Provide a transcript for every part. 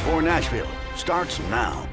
for Nashville starts now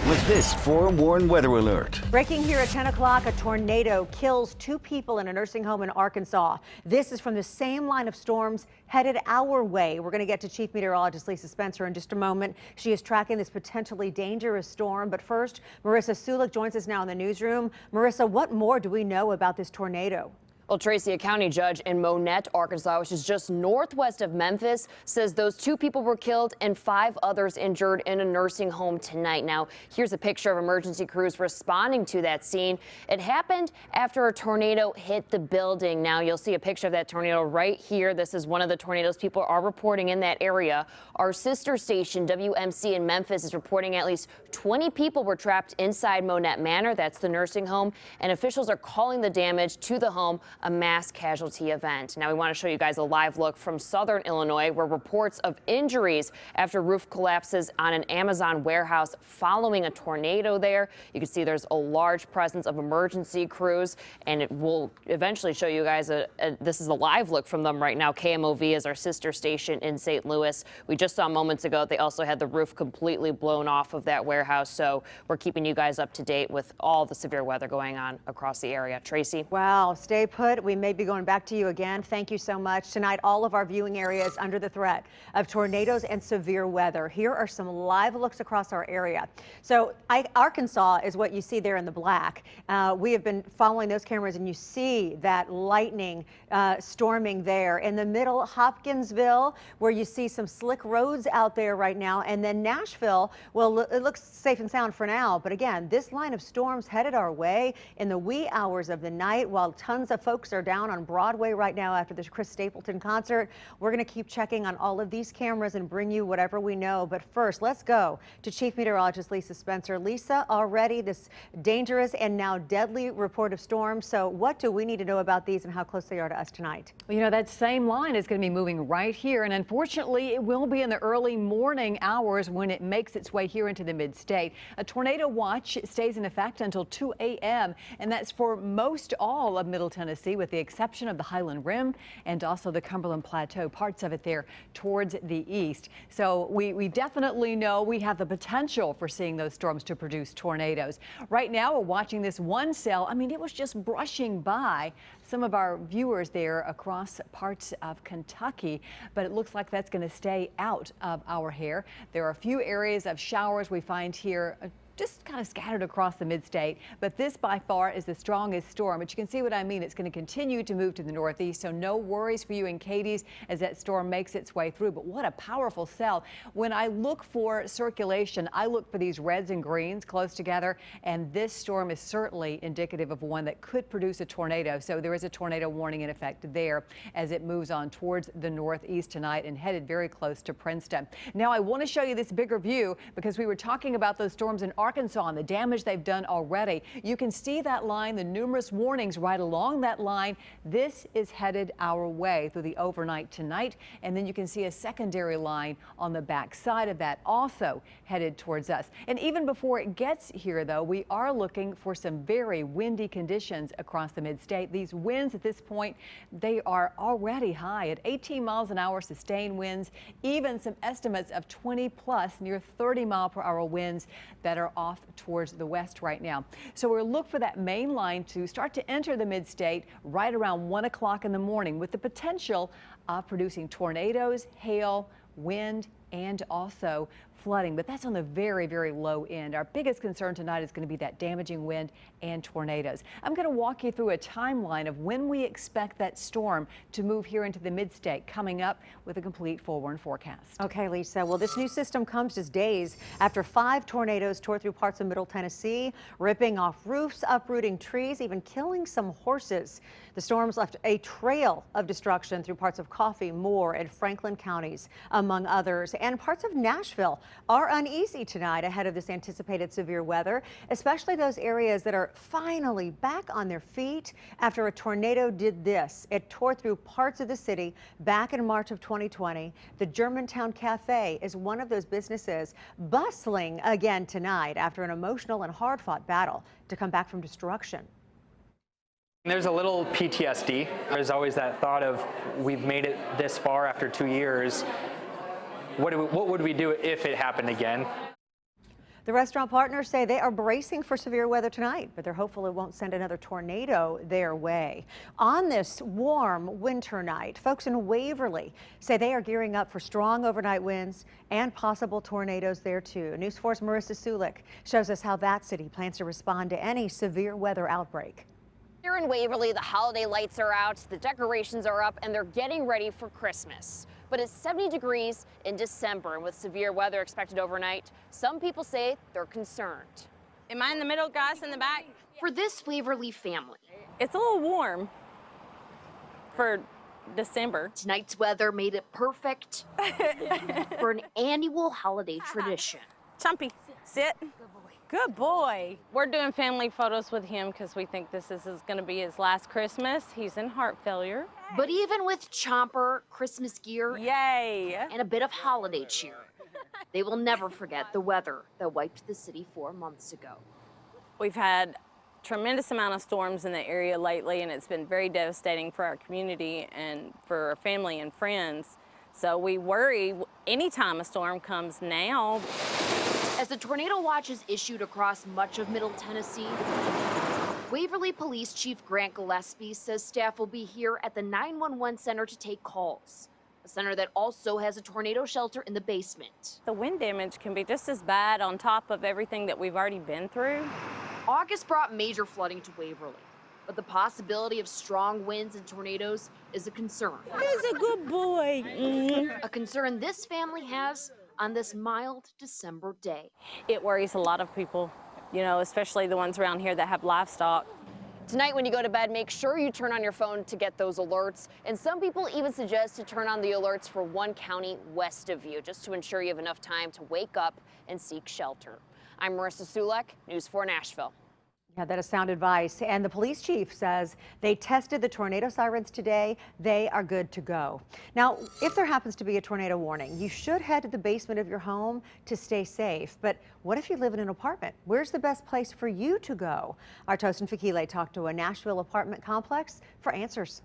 with this forewarned weather alert. Breaking here at 10 o'clock, a tornado kills 2 people in a nursing home in Arkansas. This is from the same line of storms headed our way. We're going to get to Chief Meteorologist Lisa Spencer in just a moment. She is tracking this potentially dangerous storm. But first, Marissa Sulik joins us now in the newsroom. Marissa, what more do we know about this tornado? Well, Tracy, a county judge in Monette, Arkansas, which is just northwest of Memphis, says those 2 people were killed and 5 others injured in a nursing home tonight. Now, here's a picture of emergency crews responding to that scene. It happened after a tornado hit the building. Now, you'll see a picture of that tornado right here. This is one of the tornadoes people are reporting in that area. Our sister station, WMC in Memphis, is reporting at least 20 people were trapped inside Monette Manor. That's the nursing home. And officials are calling the damage to the home a mass casualty event. Now we want to show you guys a live look from southern Illinois, where reports of injuries after roof collapses on an Amazon warehouse following a tornado there. You can see there's a large presence of emergency crews, and it will eventually show you guys this is a live look from them right now. KMOV is our sister station in St. Louis. We just saw moments ago they also had the roof completely blown off of that warehouse, so we're keeping you guys up to date with all the severe weather going on across the area. Tracy? Wow, stay put. We may be going back to you again. Thank you so much. Tonight, all of our viewing areas under the threat of tornadoes and severe weather. Here are some live looks across our area. So Arkansas is what you see there in the black. We have been following those cameras, and you see that lightning storming there. In the middle, Hopkinsville, where you see some slick roads out there right now. And then Nashville, well, it looks safe and sound for now. But again, this line of storms headed our way in the wee hours of the night, while tons of folks are down on Broadway right now after this Chris Stapleton concert. We're going to keep checking on all of these cameras and bring you whatever we know. But first, let's go to Chief Meteorologist Lisa Spencer. Lisa, already this dangerous and now deadly report of storms. So what do we need to know about these and how close they are to us tonight? Well, you know, that same line is going to be moving right here. And unfortunately, it will be in the early morning hours when it makes its way here into the mid-state. A tornado watch stays in effect until 2 a.m. and that's for most all of Middle Tennessee, with the exception of the Highland Rim and also the Cumberland Plateau, parts of it there towards the east. So we definitely know we have the potential for seeing those storms to produce tornadoes. Right now, we're watching this one cell. I mean, it was just brushing by some of our viewers there across parts of Kentucky, but it looks like that's going to stay out of our hair. There are a few areas of showers we find here just kind of scattered across the mid-state, but this by far is the strongest storm. But you can see what I mean. It's going to continue to move to the northeast, so no worries for you in Cadiz as that storm makes its way through. But what a powerful cell. When I look for circulation, I look for these reds and greens close together, and this storm is certainly indicative of one that could produce a tornado. So there is a tornado warning in effect there as it moves on towards the northeast tonight and headed very close to Princeton. Now I want to show you this bigger view because we were talking about those storms in Arkansas and the damage they've done already. You can see that line, the numerous warnings right along that line. This is headed our way through the overnight tonight. And then you can see a secondary line on the back side of that also headed towards us. And even before it gets here, though, we are looking for some very windy conditions across the mid-state. These winds at this point, they are already high at 18 miles an hour sustained winds, even some estimates of 20 plus near 30 mile per hour winds that are off towards the west right now. So we'll look for that main line to start to enter the mid-state right around 1 o'clock in the morning, with the potential of producing tornadoes, hail, wind, and also flooding. But that's on the very, very low end. Our biggest concern tonight is going to be that damaging wind and tornadoes. I'm going to walk you through a timeline of when we expect that storm to move here into the mid-state, coming up with a complete forewarned forecast. Okay, Lisa. Well, this new system comes just days after 5 tornadoes tore through parts of Middle Tennessee, ripping off roofs, uprooting trees, even killing some horses. The storms left a trail of destruction through parts of Coffee, Moore, and Franklin counties, among others. And parts of Nashville are uneasy tonight ahead of this anticipated severe weather, especially those areas that are finally back on their feet after a tornado did this. It tore through parts of the city back in March of 2020. The Germantown Cafe is one of those businesses bustling again tonight after an emotional and hard-fought battle to come back from destruction. There's a little PTSD. There's always that thought of, we've made it this far after 2 years. what would we do if it happened again? The restaurant partners say they are bracing for severe weather tonight, but they're hopeful it won't send another tornado their way. On this warm winter night, folks in Waverly say they are gearing up for strong overnight winds and possible tornadoes there too. News 4's Marissa Sulik shows us how that city plans to respond to any severe weather outbreak. Here in Waverly, the holiday lights are out, the decorations are up, and they're getting ready for Christmas. But it's 70 degrees in December, and with severe weather expected overnight, some people say they're concerned. Am I in the middle, guys, in the back? For this Waverly family, It's a little warm for December. tonight's weather made it perfect for an annual holiday tradition. Chumpy, sit. Good boy. We're doing family photos with him because we think this is going to be his last Christmas. He's in heart failure. But even with chomper, Christmas gear, Yay. and a bit of holiday cheer, they will never forget the weather that wiped the city 4 months ago. We've had tremendous amount of storms in the area lately, and it's been very devastating for our community and for our family and friends. So we worry anytime a storm comes now. As the tornado watch is issued across much of Middle Tennessee, Waverly Police Chief Grant Gillespie says staff will be here at the 911 center to take calls, a center that also has a tornado shelter in the basement. The wind damage can be just as bad on top of everything that we've already been through. August brought major flooding to Waverly, but the possibility of strong winds and tornadoes is a concern. He's a good boy. A concern this family has on this mild December day. It worries a lot of people, you know, especially the ones around here that have livestock. Tonight when you go to bed, make sure you turn on your phone to get those alerts. And some people even suggest to turn on the alerts for one county west of you, just to ensure you have enough time to wake up and seek shelter. I'm Marissa Sulek, News 4 Nashville. Yeah, that is sound advice. And the police chief says they tested the tornado sirens today. They are good to go. Now, if there happens to be a tornado warning, you should head to the basement of your home to stay safe. But what if you live in an apartment? Where's the best place for you to go? Our Tosin Fakile talked to a Nashville apartment complex for answers.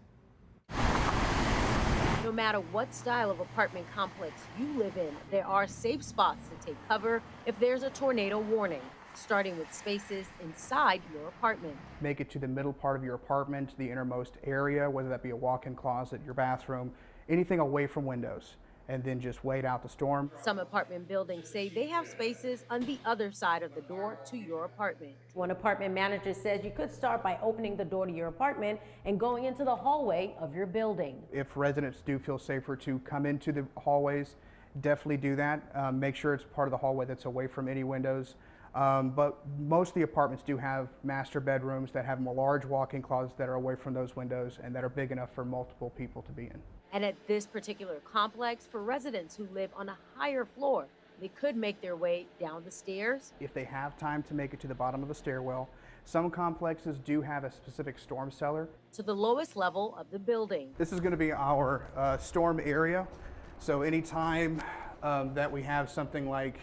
No matter what style of apartment complex you live in, there are safe spots to take cover if there's a tornado warning, starting with spaces inside your apartment. Make it to the middle part of your apartment, the innermost area, whether that be a walk-in closet, your bathroom, anything away from windows, and then just wait out the storm. Some apartment buildings say they have spaces on the other side of the door to your apartment. One apartment manager says you could start by opening the door to your apartment and going into the hallway of your building. If residents do feel safer to come into the hallways, definitely do that. Make sure it's part of the hallway that's away from any windows. But most of the apartments do have master bedrooms that have large walk-in closets that are away from those windows and that are big enough for multiple people to be in. And at this particular complex, for residents who live on a higher floor, they could make their way down the stairs. If they have time to make it to the bottom of the stairwell, some complexes do have a specific storm cellar. To the lowest level of the building. This is going to be our storm area. So anytime that we have something like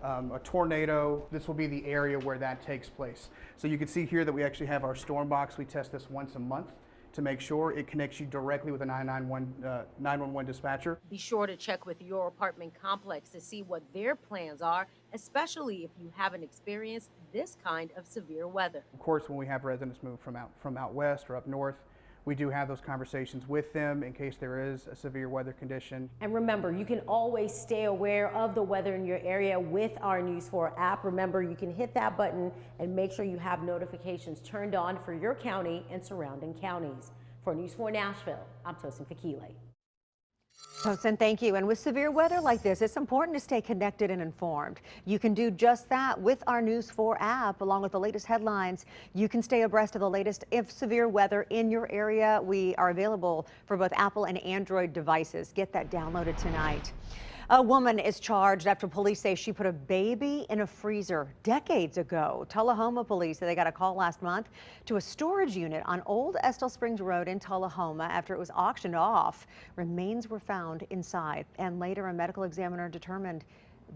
a tornado, this will be the area where that takes place. So you can see here that we actually have our storm box. We test this once a month to make sure it connects you directly with a 911 dispatcher. Be sure to check with your apartment complex to see what their plans are, especially if you haven't experienced this kind of severe weather. Of course, when we have residents move from out west or up north, we do have those conversations with them in case there is a severe weather condition. And remember, you can always stay aware of the weather in your area with our News 4 app. Remember, you can hit that button and make sure you have notifications turned on for your county and surrounding counties. For News 4 Nashville, I'm Tosin Fakile. Tosin, thank you. And with severe weather like this, it's important to stay connected and informed. You can do just that with our News 4 app, along with the latest headlines. You can stay abreast of the latest if severe weather in your area. We are available for both Apple and Android devices. Get that downloaded tonight. A woman is charged after police say she put a baby in a freezer decades ago. Tullahoma police say they got a call last month to a storage unit on Old Estill Springs Road in Tullahoma after it was auctioned off. Remains were found inside, and later a medical examiner determined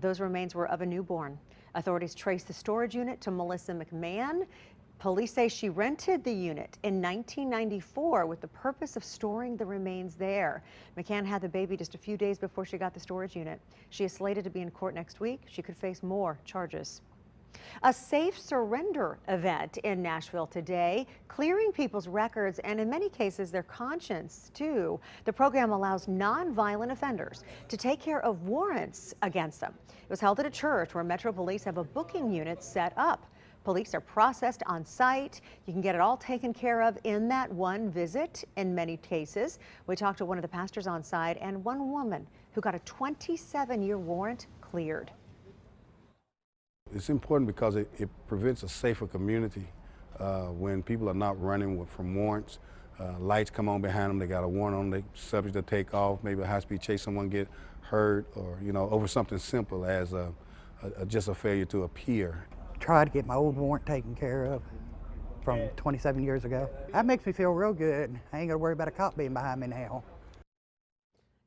those remains were of a newborn. Authorities traced the storage unit to Melissa McMahon. Police say she rented the unit in 1994 with the purpose of storing the remains there. McCann had the baby just a few days before she got the storage unit. She is slated to be in court next week. She could face more charges. A safe surrender event in Nashville today, clearing people's records and in many cases their conscience too. The program allows nonviolent offenders to take care of warrants against them. It was held at a church where Metro Police have a booking unit set up. Police are processed on site. You can get it all taken care of in that one visit in many cases. We talked to one of the pastors on site and one woman who got a 27-year warrant cleared. It's important because it prevents a safer community when people are not running from warrants. Lights come on behind them, they got a warrant on, they subject to take off, maybe a high-speed chase, someone get hurt, or over something simple as just a failure to appear. Tried to get my old warrant taken care of from 27 years ago. That makes me feel real good. I ain't gonna worry about a cop being behind me now.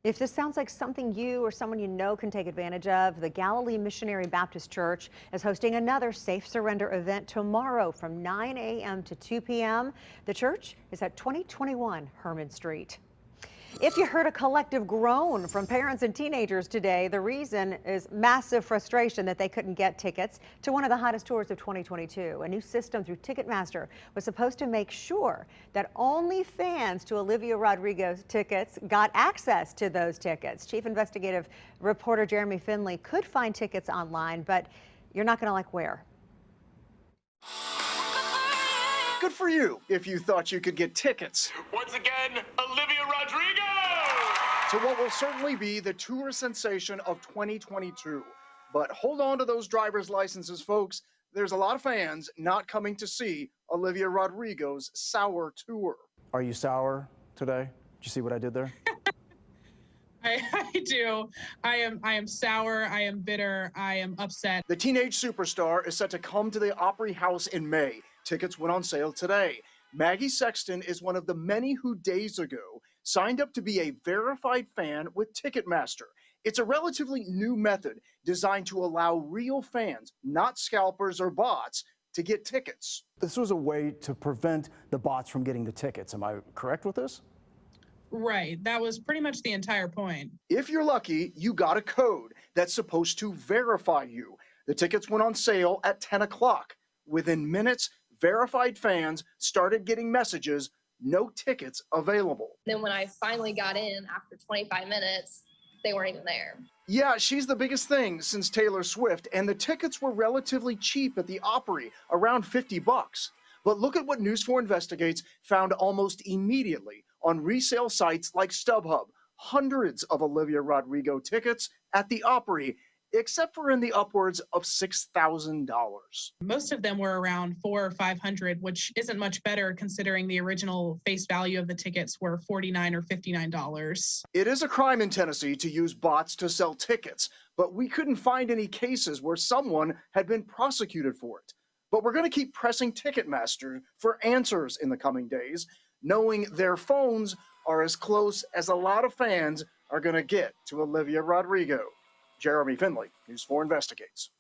If this sounds like something you or someone you know can take advantage of, the Galilee Missionary Baptist Church is hosting another Safe Surrender event tomorrow from 9 a.m. to 2 p.m. The church is at 2021 Herman Street. If you heard a collective groan from parents and teenagers today, the reason is massive frustration that they couldn't get tickets to one of the hottest tours of 2022. A new system through Ticketmaster was supposed to make sure that only fans to Olivia Rodrigo's tickets got access to those tickets. Chief Investigative Reporter Jeremy Finley could find tickets online, but you're not going to like where. Good for you if you thought you could get tickets. Once again, Olivia Rodrigo! To what will certainly be the tour sensation of 2022. But hold on to those driver's licenses, folks. There's a lot of fans not coming to see Olivia Rodrigo's Sour tour. Are you sour today? Did you see what I did there? I do. I am sour. I am bitter. I am upset. The teenage superstar is set to come to the Opry House in May. Tickets went on sale today. Maggie Sexton is one of the many who days ago signed up to be a verified fan with Ticketmaster. It's a relatively new method designed to allow real fans, not scalpers or bots, to get tickets. This was a way to prevent the bots from getting the tickets. Am I correct with this? Right. That was pretty much the entire point. If you're lucky, you got a code that's supposed to verify you. The tickets went on sale at 10 o'clock. Within minutes, verified fans started getting messages, no tickets available. Then when I finally got in after 25 minutes, they weren't even there. Yeah, she's the biggest thing since Taylor Swift, and the tickets were relatively cheap at the Opry, around $50. But look at what News 4 Investigates found almost immediately on resale sites like StubHub. Hundreds of Olivia Rodrigo tickets at the Opry, except for in the upwards of $6,000. Most of them were around $400 or $500, which isn't much better considering the original face value of the tickets were $49 or $59. It is a crime in Tennessee to use bots to sell tickets, but we couldn't find any cases where someone had been prosecuted for it. But we're going to keep pressing Ticketmaster for answers in the coming days, knowing their phones are as close as a lot of fans are going to get to Olivia Rodrigo. Jeremy Finley, News 4 Investigates.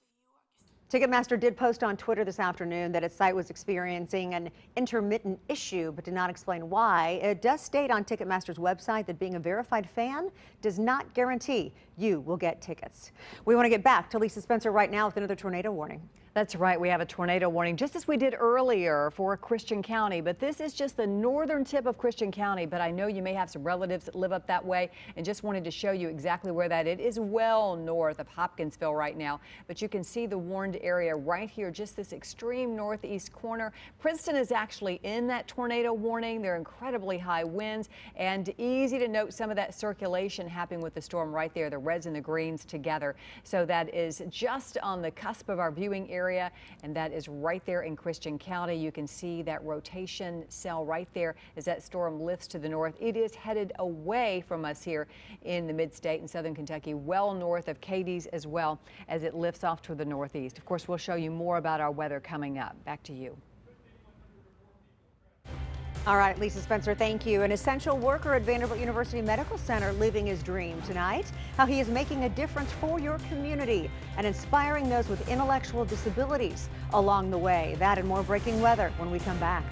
Ticketmaster did post on Twitter this afternoon that its site was experiencing an intermittent issue, but did not explain why. It does state on Ticketmaster's website that being a verified fan does not guarantee you will get tickets. We want to get back to Lisa Spencer right now with another tornado warning. That's right. We have a tornado warning, just as we did earlier for Christian County. But this is just the northern tip of Christian County. But I know you may have some relatives that live up that way, and just wanted to show you exactly where that is. It is well north of Hopkinsville right now. But you can see the warned area right here, just this extreme northeast corner. Princeton is actually in that tornado warning. There are incredibly high winds, and easy to note some of that circulation happening with the storm right there, the reds and the greens together. So that is just on the cusp of our viewing area. And that is right there in Christian County. You can see that rotation cell right there as that storm lifts to the north. It is headed away from us here in the mid-state in southern Kentucky, well north of Cadiz as well as it lifts off to the northeast. Of course, we'll show you more about our weather coming up. Back to you. All right, Lisa Spencer, thank you. An essential worker at Vanderbilt University Medical Center living his dream tonight. How he is making a difference for your community and inspiring those with intellectual disabilities along the way. That and more breaking weather when we come back.